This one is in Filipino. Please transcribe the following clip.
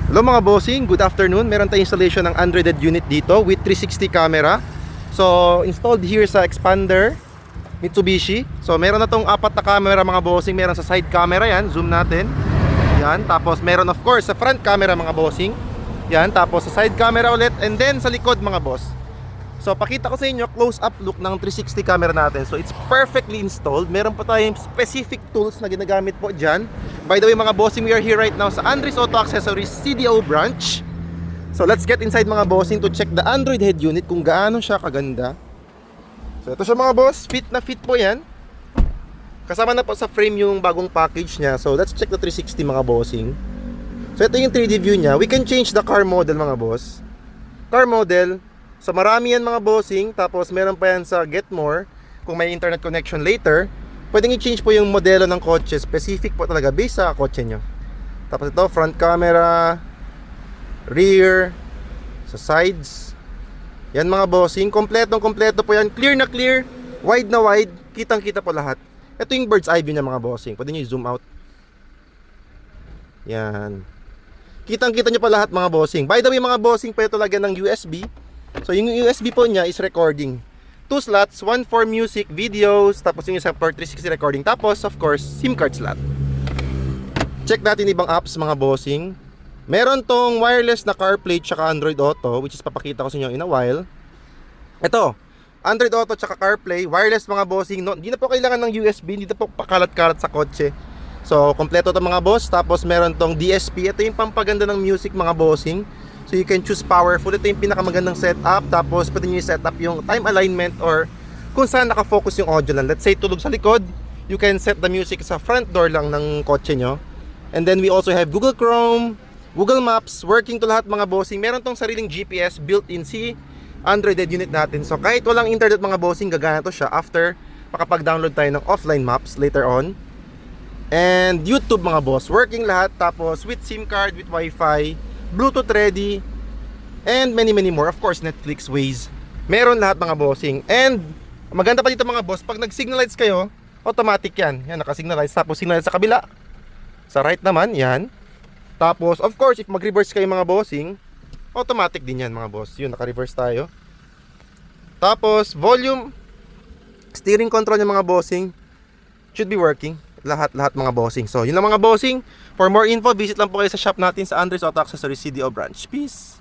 Hello mga bossing, good afternoon. Meron tayong installation ng Android unit dito with 360 camera. So, installed here sa Expander Mitsubishi. So, meron na tong apat na camera mga bossing. Meron sa side camera yan, zoom natin. Yan, tapos meron of course sa front camera mga bossing. Yan, tapos sa side camera ulit and then sa likod mga boss. So, pakita ko sa inyo close up look ng 360 camera natin. So, it's perfectly installed. Meron pa tayong specific tools na ginagamit po dyan. By the way mga bossing, we are here right now sa Andres Auto Accessories CDO branch. So, let's get inside mga bossing to check the Android head unit kung gaano siya kaganda. So, ito siya mga boss. Fit na fit po yan. Kasama na po sa frame yung bagong package niya. So, let's check the 360 mga bossing. So, ito yung 3D view niya. We can change the car model mga boss. Car model. So marami yan mga bossing. Tapos meron pa yan sa Get More. Kung may internet connection later, pwedeng i-change po yung modelo ng kotse. Specific po talaga based sa kotse nyo. Tapos ito, front camera, rear, sa sides. Yan mga bossing. Kompletong kompleto po yan. Clear na clear, wide na wide. Kitang kita po lahat. Ito yung bird's eye view niya mga bossing. Pwede nyo i-zoom out. Yan. Kitang kita nyo pa lahat mga bossing. By the way mga bossing, pwede ito lagyan ng USB. So yung USB po niya is recording. 2 slots, 1 for music, videos, tapos yung isa for 360 recording. Tapos of course, SIM card slot. Check natin ibang apps mga bossing. Meron tong wireless na CarPlay tsaka Android Auto, which is papakita ko sa inyo in a while. Ito, Android Auto tsaka CarPlay, wireless mga bossing. No, hindi na po kailangan ng USB, hindi na po pakalat-kalat sa kotse. So, kompleto to mga boss. Tapos meron tong DSP. Ito yung pampaganda ng music mga bossing. So you can choose powerful. Ito yung pinakamagandang setup. Tapos pwede nyo i-set up yung time alignment or kung saan nakafocus yung audio lang. Let's say tulog sa likod, you can set the music sa front door lang ng kotse nyo. And then we also have Google Chrome, Google Maps, working to lahat mga bossing. Meron tong sariling GPS built-in si Android unit natin. So kahit walang internet mga bossing, gagana to siya after makapag-download tayo ng offline maps later on. And YouTube mga boss, working lahat. Tapos with SIM card, with Wi-Fi, Bluetooth ready, and many more. Of course, Netflix, Waze. Meron lahat mga bossing. And maganda pa dito mga boss, pag nag-signalize kayo, automatic yan. Yan, naka-signalize. Tapos signalize sa kabila. Sa right naman, yan. Tapos, of course, if mag-reverse kayo mga bossing, automatic din yan mga boss. Yun, naka-reverse tayo. Tapos, volume, steering control niya mga bossing, should be working. Lahat mga bossing. So, yun lang mga bossing. For more info, visit lang po kayo sa shop natin sa Andres Auto Accessories CDO branch. Peace!